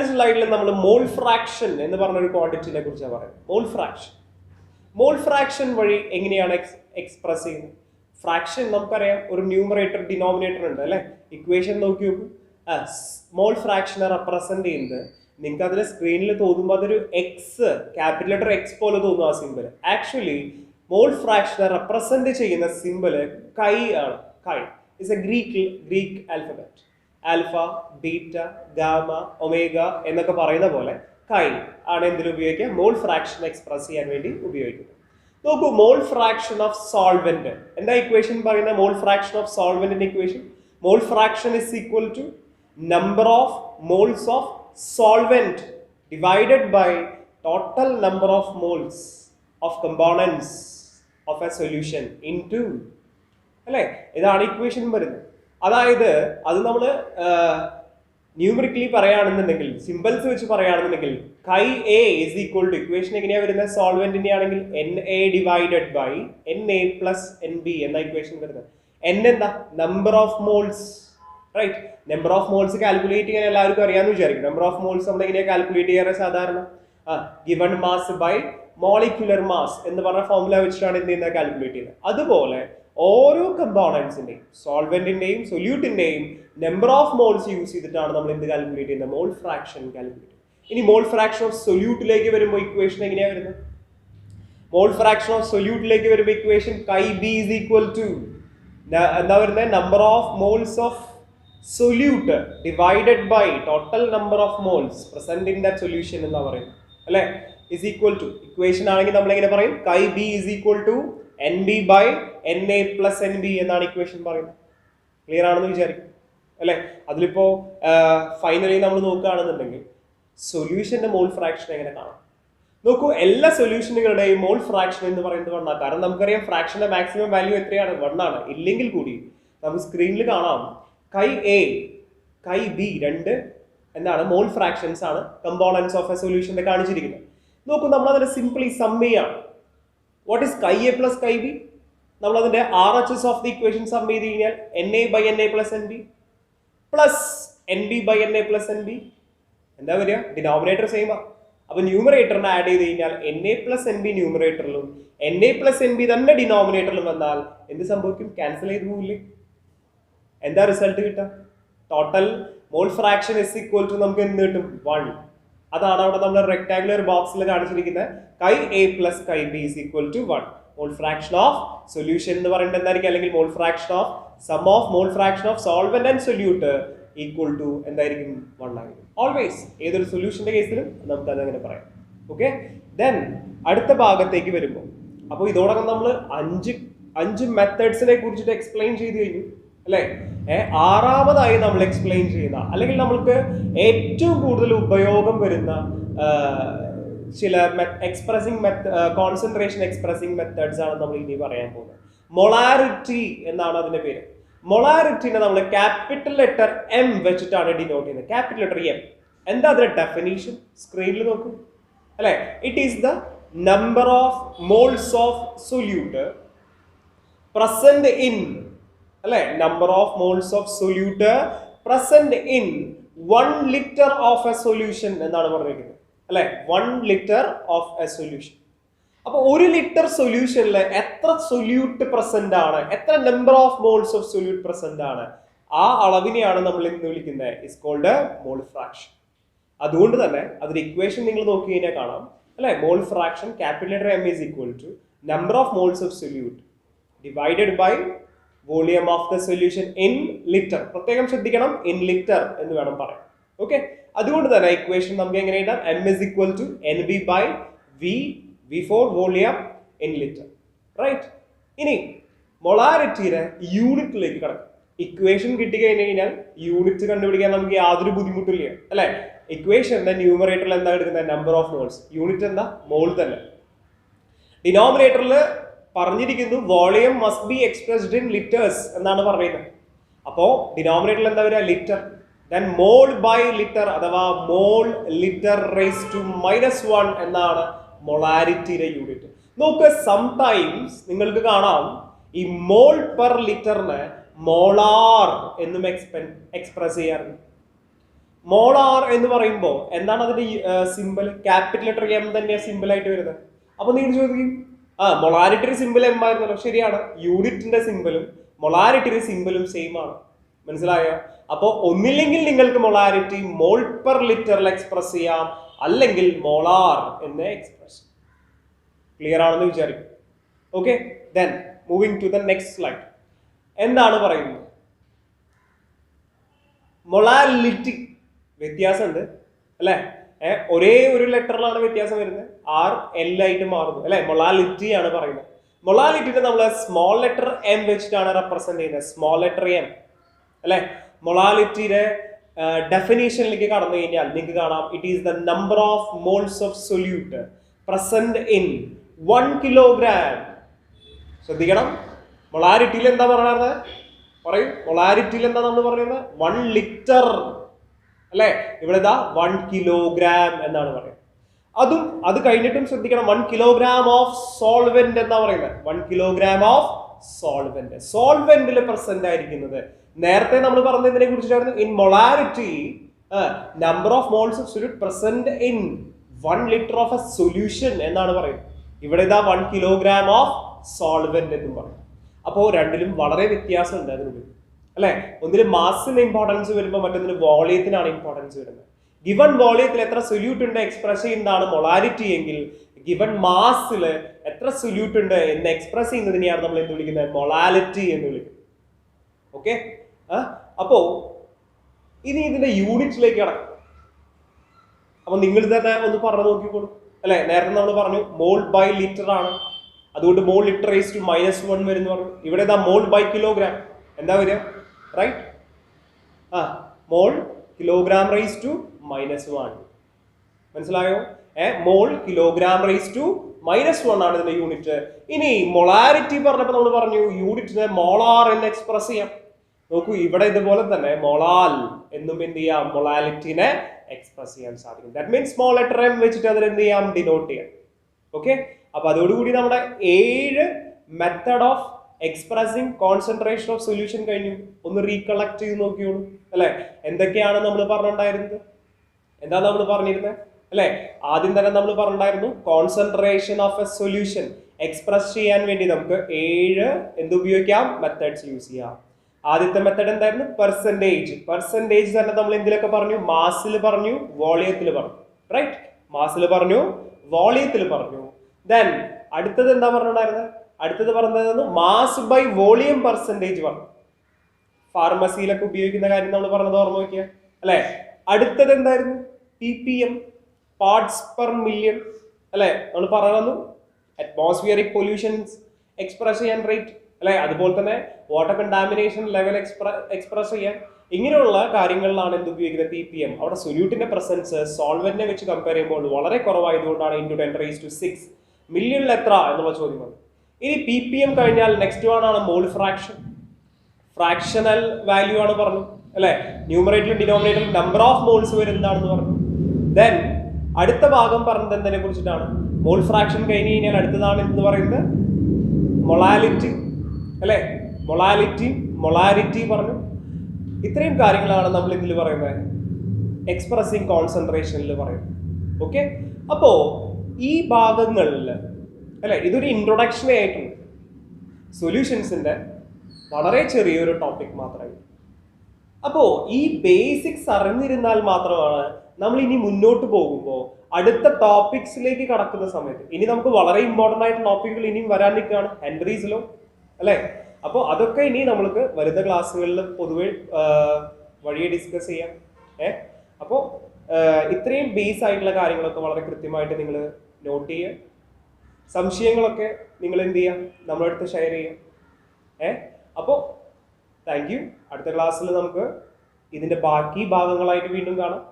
സ്ലൈഡിൽ നമ്മൾ മോൾ ഫ്രാക്ഷൻ എന്ന് പറഞ്ഞൊരു ക്വാണ്ടിറ്റിനെ കുറിച്ചാണ് പറയുന്നത്. മോൾ ഫ്രാക്ഷൻ വഴി എങ്ങനെയാണ് എക്സ്പ്രസ് ചെയ്യുന്നത്? ഫ്രാക്ഷൻ നമുക്കറിയാം ഒരു ന്യൂമറേറ്റർ ഡിനോമിനേറ്റർ ഉണ്ട് അല്ലെ. ഇക്വേഷൻ നോക്കി നോക്കൂ. മോൾ ഫ്രാക്ഷനെ റെപ്രസെന്റ് ചെയ്യുന്നത് നിങ്ങൾക്ക് അതിന്റെ സ്ക്രീനിൽ തോന്നുമ്പോൾ അതൊരു എക്സ്, ക്യാപിറ്റൽ ലെറ്റർ എക്സ് പോലെ തോന്നും ആ സിമ്പിൾ. ആക്ച്വലി മോൾ ഫ്രാക്ഷനെ റെപ്രസെന്റ് ചെയ്യുന്ന സിമ്പിള് കൈ ആണ്. കൈ is A Greek alphabet. Alpha, beta, gamma, omega എന്നൊക്കെ പറയുന്ന പോലെ കൈ ആണ് എന്തിനു ഉപയോഗിക്കുക? മോൾ ഫ്രാക്ഷൻ എക്സ്പ്രസ് ചെയ്യാൻ വേണ്ടി ഉപയോഗിക്കുന്നത്. നോക്കൂ, മോൾ ഫ്രാക്ഷൻ ഓഫ് സോൾവെന്റ് എന്താ ഇക്വേഷൻ പറയുന്നത്? മോൾ ഫ്രാക്ഷൻ ഓഫ് സോൾവെന്റിന്റെ equation, mole fraction is equal to number of moles of solvent divided by total number of moles of components of a solution into അല്ലെ. ഇതാണ് equation വരുന്നത്. അതായത് അത് നമ്മൾ numerically പറയുകയാണെന്നുണ്ടെങ്കിൽ, സിമ്പിൾസ് വെച്ച് പറയുകയാണെന്നുണ്ടെങ്കിൽ chi A is equal to, equation എങ്ങനെയാ വരുന്നത്? സോൾവെന്റിന്റെ ആണെങ്കിൽ NA divided by NA plus NB എന്ന ഇക്വേഷൻ വരുന്നത്. N എന്താ? Number of moles, right. Number of moles calculate ചെയ്യാൻ എല്ലാവർക്കും അറിയാമെന്ന് വിചാരിക്കും. നമ്പർ ഓഫ് മോൾസ് നമ്മൾ എങ്ങനെയാണ് കാൽക്കുലേറ്റ് ചെയ്യാറ്? സാധാരണ given mass by molecular mass എന്ന് പറഞ്ഞ ഫോർമുല വെച്ചിട്ടാണ് എന്ത് ചെയ്യുന്നത്? കാൽക്കുലേറ്റ് ചെയ്യുന്നത്. അതുപോലെ ഓരോ കമ്പോണൻസിന്റെയും, സോൾവെന്റിന്റെയും സൊല്യൂട്ടിന്റെയും നമ്പർ ഓഫ് മോൾസ് യൂസ് ചെയ്തിട്ടാണ് നമ്മൾ എന്ത് കാൽക്കുലേറ്റ് ചെയ്യുന്നത്? മോൾ ഫ്രാക്ഷൻ കാൽക്കുലേറ്റ് ചെയ്യുന്നത്. ഇനി മോൾ ഫ്രാക്ഷൻ ഓഫ് സൊല്യൂട്ടിലേക്ക് വരുമ്പോൾ ഇക്വേഷൻ എങ്ങനെയാ വരുന്നത്? മോൾ ഫ്രാക്ഷൻ ഓഫ് സൊല്യൂട്ടിലേക്ക് വരുമ്പോൾ ഇക്വേഷൻ കൈ ബി ഇസ് ഈക്വൽ ടു എന്താ വരുന്നത്? Number of moles of solute divided by total number of moles present in that solution എന്ന് പറയുന്നത് അല്ലെ, is equal to, ഇക്വേഷൻ ആണെങ്കിൽ നമ്മൾ എങ്ങനെ പറയും? Chi B is equal to NB by NA plus NB എന്നാണ് ഇക്വേഷൻ പറയുന്നത്. ക്ലിയർ ആണെന്ന് വിചാരിക്കും അല്ലെ. അതിലിപ്പോ ഫൈനലി നമ്മൾ നോക്കുകയാണെന്നുണ്ടെങ്കിൽ സൊല്യൂഷന്റെ മോൾ ഫ്രാക്ഷൻ എങ്ങനെ കാണാം? നോക്കൂ, എല്ലാ സൊല്യൂഷനുകളുടെയും മോൾ ഫ്രാക്ഷൻ എന്ന് പറയുന്നത് 1 ആണ്. കാരണം നമുക്കറിയാം ഫ്രാക്ഷന്റെ മാക്സിമം വാല്യൂ എത്രയാണ്? 1 ആണ്. ഇല്ലെങ്കിൽ കൂടി നമുക്ക് സ്ക്രീനിൽ കാണാം കൈ എ, കൈ ബി, രണ്ട് എന്താണ്? മോൾ ഫ്രാക്ഷൻസ് ആണ് കമ്പോണൻസ് ഓഫ് എ സൊല്യൂഷന്റെ കാണിച്ചിരിക്കുന്നത്. നോക്കൂ, നമ്മൾ അതിനെ സിംപ്ലി സം ചെയ്യാണ്. What is chi A plus chi B? നമ്മൾ അതിന്റെ RHS of the equation sum ചെയ്ത് കഴിഞ്ഞാൽ NA by NA plus NB plus NB by NA plus NB എന്താ വരിക? ഡിനോമിനേറ്റർ സെയിം ആ. അപ്പൊ ന്യൂമറേറ്ററിനെ ആഡ് ചെയ്ത് കഴിഞ്ഞാൽ NA plus NB ന്യൂമറേറ്ററിലും NA plus NB തന്നെ ഡിനോമിനേറ്ററിലും വന്നാൽ എന്ത് സംഭവിക്കും? ക്യാൻസൽ ചെയ്ത് പോവില്ലേ? എന്താ റിസൾട്ട് കിട്ടുക? Total mole fraction is equal to നമുക്ക് എന്ത് കിട്ടും? 1. അതാണ് അവിടെ നമ്മൾ റെക്ടാങ്കുലർ ബോക്സിൽ കാണിച്ചിരിക്കുന്നത്. Chi A plus chi B is equal to 1. Mole fraction of solution എന്ന് പറയുന്നത് എന്തായിരിക്കും? അല്ലെങ്കിൽ mole fraction of sum of mole fraction of solvent and solute equal to എന്തായിരിക്കും? 1 ആയിരിക്കും. ഓൾവേസ് ഏതൊരു സൊല്യൂഷന്റെ കേസിലും നമുക്ക് അത് അങ്ങനെ പറയാം. ഓക്കെ, ദെൻ അടുത്ത ഭാഗത്തേക്ക് വരുമ്പോൾ അപ്പോൾ ഇതോടൊപ്പം നമ്മൾ അഞ്ച് മെത്തേഡ്സിനെ കുറിച്ചിട്ട് എക്സ്പ്ലെയിൻ ചെയ്ത് കഴിഞ്ഞു അല്ലേ. ആറാമതായി നമ്മൾ എക്സ്പ്ലെയിൻ ചെയ്യുന്ന അല്ലെങ്കിൽ നമ്മൾക്ക് ഏറ്റവും കൂടുതൽ ഉപയോഗം വരുന്ന ചില കോൺസെൻട്രേഷൻ എക്സ്പ്രസിംഗ് മെത്തേഡ്സ് ആണ് നമ്മൾ ഇനി പറയാൻ പോകുന്നത്. മൊളാരിറ്റി എന്നാണ് അതിന്റെ പേര്. മൊളാരിറ്റിനെ നമ്മൾ ക്യാപിറ്റൽ ലെറ്റർ എം വെച്ചിട്ടാണ് ഡിനോട്ട് ചെയ്യുന്നത്. Capital letter M. എന്താ അതിന്റെ ഡെഫിനീഷൻ? സ്ക്രീനിൽ നോക്കൂ അല്ലെ. It is the number of moles of solute present in അല്ലെ, number of moles of solute present in 1 litre of a solution എന്നാണ് പറഞ്ഞിരിക്കുന്നത് അല്ലെ. 1 ലിറ്റർ ഓഫ് എ സൊല്യൂഷൻ. അപ്പൊ 1 ലിറ്റർ സൊല്യൂഷനിൽ എത്ര സൊല്യൂട്ട് പ്രസന്റ് ആണ്, എത്ര number of moles of solute present ആണ്, ആ അളവിനെയാണ് നമ്മൾ ഇന്ന് വിളിക്കുന്നത് ഇസ് കോൾഡ് മോൾ ഫ്രാക്ഷൻ. അതുകൊണ്ട് തന്നെ അതിന്റെ ഇക്വേഷൻ നിങ്ങൾ നോക്കി കഴിഞ്ഞാൽ കാണാം അല്ലെ. Mole fraction capital letter M is equal to number of moles of solute divided by volume of the solution in litre. പ്രത്യേകം ശ്രദ്ധിക്കണം, ഇൻ ലിറ്റർ എന്ന് വേണം പറയാൻ. ഓക്കെ, അതുകൊണ്ട് തന്നെ ഇക്വേഷൻ നമുക്ക് എങ്ങനെ എഴുതാം? M is equal to N B by V, V for volume in litre. Right. ഇനി മൊളാരിറ്റിയുടെ യൂണിറ്റിലേക്ക് കടക്കാം. ഇക്വേഷൻ കിട്ടി കഴിഞ്ഞു കഴിഞ്ഞാൽ യൂണിറ്റ് കണ്ടുപിടിക്കാൻ നമുക്ക് യാതൊരു ബുദ്ധിമുട്ടില്ല അല്ലെ. ഇക്വേഷന്റെ ന്യൂമറേറ്ററിൽ എന്താ എടുക്കുന്നത്? Number of moles. യൂണിറ്റ് എന്താ? മോൾ തന്നെ. ഡിനോമിനേറ്ററിൽ പറഞ്ഞിരിക്കുന്നു volume must be expressed in litres എന്നാണ് പറയുന്നത്. അപ്പോ ഡിനോമിനേറ്ററിൽ എന്താ വരിക? Litre. Then mole by litre അഥവാ മോൾ ലിറ്റർ റേസ് ടു -1 എന്നാണ് മൊളാരിറ്റിയുടെ യൂണിറ്റ്. നോക്ക്, സംടൈംസ് നിങ്ങൾക്ക് കാണാം ഈ മോൾ പെർ ലിറ്ററിന് മോളാർ എന്നും എക്സ്പ്രസ് ചെയ്യാറുണ്ട്. മോളാർ എന്ന് പറയുമ്പോൾ എന്താണ് അതിന്റെ സിമ്പിൾ? ക്യാപിറ്റൽ ലെറ്റർ എം തന്നെയാണ് സിമ്പിൾ ആയിട്ട് വരുന്നത്. അപ്പൊ നിങ്ങൾ ചോദിക്കും, മൊളാരിറ്റിയുടെ സിമ്പിൾ എം ആയിരുന്നല്ലോ. ശരിയാണ്, യൂണിറ്റിന്റെ സിമ്പിളും മൊളാരിറ്റിയുടെ സിമ്പിളും സെയിം ആണ്. മനസ്സിലായോ? അപ്പോ ഒന്നില്ലെങ്കിൽ നിങ്ങൾക്ക് മൊളാരിറ്റി മോൾ പെർ ലിറ്ററിൽ എക്സ്പ്രസ് ചെയ്യാം, അല്ലെങ്കിൽ മോളാർ എന്ന് എക്സ്പ്രസ്. ക്ലിയർ ആണെന്ന് വിചാരിക്കും. Okay, then moving to the next slide. എന്താണ് പറയുന്നത്? മൊളാലിറ്റി വ്യത്യാസമുണ്ട് അല്ലെ. ഒരേ ഒരു ലെറ്ററിലാണ് വ്യത്യാസം വരുന്നത്. ആർ എൽ ആയിട്ട് മാറുന്നു അല്ലെ. മൊളാലിറ്റി ആണ് പറയുന്നത്. മൊളാലിറ്റിനെ നമ്മൾ സ്മോൾ ലെറ്റർ എം വെച്ചിട്ടാണ് റെപ്രസെന്റ് ചെയ്യുന്നത്. സ്മോൾ ലെറ്റർ എം അല്ലെ. മൊളാലിറ്റിയുടെ ഡെഫിനേഷനിലേക്ക് കടന്നു കഴിഞ്ഞാൽ നിങ്ങൾക്ക് കാണാം it is the number of moles of solute present in 1 kilogram. ശ്രദ്ധിക്കണം, മൊളാരിറ്റിയിൽ എന്താ പറയുന്നത്? പറയൂ, മൊളാരിറ്റിയിൽ എന്താ നമ്മൾ പറയുന്നത്? 1 ലിറ്റർ അല്ലെ. ഇവിടെ 1 കിലോഗ്രാം എന്നാണ് പറയുന്നത്. അത് കഴിഞ്ഞിട്ടും ശ്രദ്ധിക്കണം, 1 കിലോഗ്രാം ഓഫ് സോൾവെന്റ് എന്നാ പറയുന്നത്. 1 കിലോഗ്രാം ഓഫ് സോൾവെന്റ്. സോൾവെന്റിൽ പ്രസന്റ് ആയിരിക്കുന്നത് നേരത്തെ നമ്മൾ പറഞ്ഞതിനെ കുറിച്ചായിരുന്നു. In molarity number of moles of solute present in 1 litre of a solution എന്നാണ് പറയുന്നത്. ഇവിടെ 1 കിലോഗ്രാം ഓഫ് സോൾവെന്റ് എന്നും പറയും. അപ്പോൾ രണ്ടിലും വളരെ വ്യത്യാസമുണ്ട് അതിനുള്ളിൽ അല്ലെ. ഒന്നിന് മാസിന് ഇമ്പോർട്ടൻസ് വരുമ്പോൾ മറ്റൊന്നിന് വോളിയത്തിനാണ് ഇമ്പോർട്ടൻസ് വരുന്നത്. ഗിവൺ വോളിയത്തിൽ എത്ര സൊല്യൂട്ട് ഉണ്ട് എക്സ്പ്രസ് ചെയ്യുന്നതാണ് മൊളാരിറ്റി എങ്കിൽ ഗിവൺ മാസിൽ എത്ര സൊല്യൂട്ട് ഉണ്ട് എന്ന് എക്സ്പ്രസ് ചെയ്യുന്നതിനെയാണ് നമ്മൾ എന്ത് വിളിക്കുന്നത്? മൊളാലിറ്റി എന്ന് വിളിക്കുന്നത്. ഓക്കെ, അപ്പോ ഇനി ഇതിന്റെ യൂണിറ്റിലേക്ക് കടക്കാം. അപ്പൊ നിങ്ങൾ തന്നെ ഒന്ന് പറഞ്ഞു നോക്കിക്കോളൂ അല്ലെ. നേരത്തെ നമ്മൾ പറഞ്ഞു മോൾ ബൈ ലിറ്റർ ആണ്, അതുകൊണ്ട് മോൾ ലിറ്റർ റേസ് ടു -1 വരുന്നു പറഞ്ഞു. ഇവിടെ മോൾ ബൈ കിലോഗ്രാം എന്താ വരിക? Right, mole kilogram raise to -1. മനസ്സിലായോ? മോൾ കിലോഗ്രാം റേസ് ടു -1 ആണ് ഇതിന്റെ യൂണിറ്റ്. ഇനി മൊളാരിറ്റി പറഞ്ഞപ്പോൾ നമ്മൾ പറഞ്ഞു യൂണിറ്റിനെ മോളാർ എന്ന് എക്സ്പ്രസ് ചെയ്യാം. നോക്കൂ, ഇവിടെ ഇതുപോലെ തന്നെ മൊളാൽ എന്നും എന്ത് ചെയ്യാം? മൊളാലിറ്റിനെ എക്സ്പ്രസ് ചെയ്യാൻ സാധിക്കും. That means small letter M വെച്ചിട്ട് അതിന് എന്ത് ചെയ്യാം? ഡിനോട്ട് ചെയ്യാം. ഓക്കെ, അപ്പൊ അതോടുകൂടി നമ്മുടെ 7 method of expressing concentration of solution കഴിഞ്ഞു. ഒന്ന് റീകളക്ട് ചെയ്ത് നോക്കിയോളൂ അല്ലെ. എന്തൊക്കെയാണ് നമ്മൾ പറഞ്ഞിട്ടുണ്ടായിരുന്നത്? എന്താ നമ്മൾ പറഞ്ഞിരുന്നത് അല്ലെ? ആദ്യം തന്നെ നമ്മൾ പറഞ്ഞിട്ടുണ്ടായിരുന്നു concentration of a solution express ചെയ്യാൻ വേണ്ടി നമുക്ക് 7 എന്ത് ഉപയോഗിക്കാം? മെത്തേഡ്സ് യൂസ് ചെയ്യാം. ആദ്യത്തെ മെത്തേഡ് എന്തായിരുന്നു? പെർസെന്റേജ്. പെർസെന്റേജ് തന്നെ നമ്മൾ എന്തിലൊക്കെ പറഞ്ഞു? മാസിൽ പറഞ്ഞു, വോളിയത്തിൽ പറഞ്ഞു. റൈറ്റ്, മാസിൽ പറഞ്ഞു, വോളിയത്തിൽ പറഞ്ഞു. ദെൻ അടുത്തത് എന്താ പറഞ്ഞിട്ടുണ്ടായിരുന്നത്? അടുത്തത് പറഞ്ഞത് മാസ് ബൈ വോളിയം പെർസെന്റേജ് പറഞ്ഞു. ഫാർമസിയിലൊക്കെ ഉപയോഗിക്കുന്ന കാര്യം നമ്മൾ പറഞ്ഞത് ഓർമ്മ വയ്ക്കുക അല്ലെ. അടുത്തത് എന്തായിരുന്നു? PPM, പാർട്സ് പെർ മില്യൺ അല്ലെ നമ്മൾ പറയുന്നു. അറ്റ്മോസ്ഫിയറിക് പൊല്യൂഷൻസ് എക്സ്പ്രസ് ചെയ്യാൻ റേറ്റ് അല്ലെ, അതുപോലെ തന്നെ വാട്ടർ കണ്ടാമിനേഷൻ ലെവൽ എക്സ്പ്രസ് ചെയ്യാൻ, ഇങ്ങനെയുള്ള കാര്യങ്ങളിലാണ് എന്ത് ഉപയോഗിക്കുന്നത് ppm. അവിടെ സൊല്യൂട്ടിന്റെ പ്രസൻസ് സോൾവെന്റിനെ വെച്ച് കമ്പയർ ചെയ്യുമ്പോൾ വളരെ കുറവായതുകൊണ്ടാണ് ഇൻറ്റു 10⁻⁶ മില്യണിൽ എത്ര എന്നുള്ള ചോദ്യം വന്നത്. ഇനി ppm കഴിഞ്ഞാൽ നെക്സ്റ്റ് വൺ ആണ് മോൾ ഫ്രാക്ഷൻ. ഫ്രാക്ഷണൽ വാല്യൂ ആണ് പറഞ്ഞു അല്ലെ, ന്യൂമറേറ്ററിലും ഡിനോമിനേറ്ററിലും നമ്പർ ഓഫ് മോൾസ് വരുന്നതാണെന്ന് പറഞ്ഞു. ദെൻ അടുത്ത ഭാഗം പറഞ്ഞത് എന്തിനെ കുറിച്ചിട്ടാണ്? മോൾ ഫ്രാക്ഷൻ കഴിഞ്ഞ് കഴിഞ്ഞാൽ അടുത്തതാണ് എന്ന് പറയുന്നത് മൊളാലിറ്റി അല്ലെ, മൊളാരിറ്റി പറഞ്ഞു. ഇത്രയും കാര്യങ്ങളാണ് നമ്മൾ ഇതിൽ പറയുന്നത് എക്സ്പ്രസിങ് കോൺസെൻട്രേഷനിൽ പറയുന്നത്. ഓക്കെ, അപ്പോ ഈ ഭാഗങ്ങളിൽ അല്ലെ ഇതൊരു ഇൻട്രൊഡക്ഷൻ ആയിട്ടുണ്ട്. സൊല്യൂഷൻസിന്റെ വളരെ ചെറിയൊരു ടോപ്പിക് മാത്രമായി. അപ്പോ ഈ ബേസിക്സ് അറിഞ്ഞിരുന്നാൽ മാത്രമാണ് നമ്മൾ ഇനി മുന്നോട്ട് പോകുമ്പോൾ അടുത്ത ടോപ്പിക്സിലേക്ക് കടക്കുന്ന സമയത്ത്, ഇനി നമുക്ക് വളരെ ഇമ്പോർട്ടൻ്റ് ആയിട്ടുള്ള ടോപ്പിക്കുകൾ ഇനിയും വരാൻ നിൽക്കുകയാണ്, ഹെൻറീസ് ലോ അല്ലെ. അപ്പോൾ അതൊക്കെ ഇനി നമ്മൾക്ക് വരുന്ന ക്ലാസ്സുകളിൽ പൊതുവെ വഴിയെ ഡിസ്കസ് ചെയ്യാം. അപ്പോൾ ഇത്രയും ബേസ് ആയിട്ടുള്ള കാര്യങ്ങളൊക്കെ വളരെ കൃത്യമായിട്ട് നിങ്ങൾ നോട്ട് ചെയ്യുക. സംശയങ്ങളൊക്കെ നിങ്ങൾ എന്ത് ചെയ്യാം, നമ്മുടെ അടുത്ത് ഷെയർ ചെയ്യാം. അപ്പോൾ താങ്ക് യു. അടുത്ത ക്ലാസ്സിൽ നമുക്ക് ഇതിന്റെ ബാക്കി ഭാഗങ്ങളായിട്ട് വീണ്ടും കാണാം.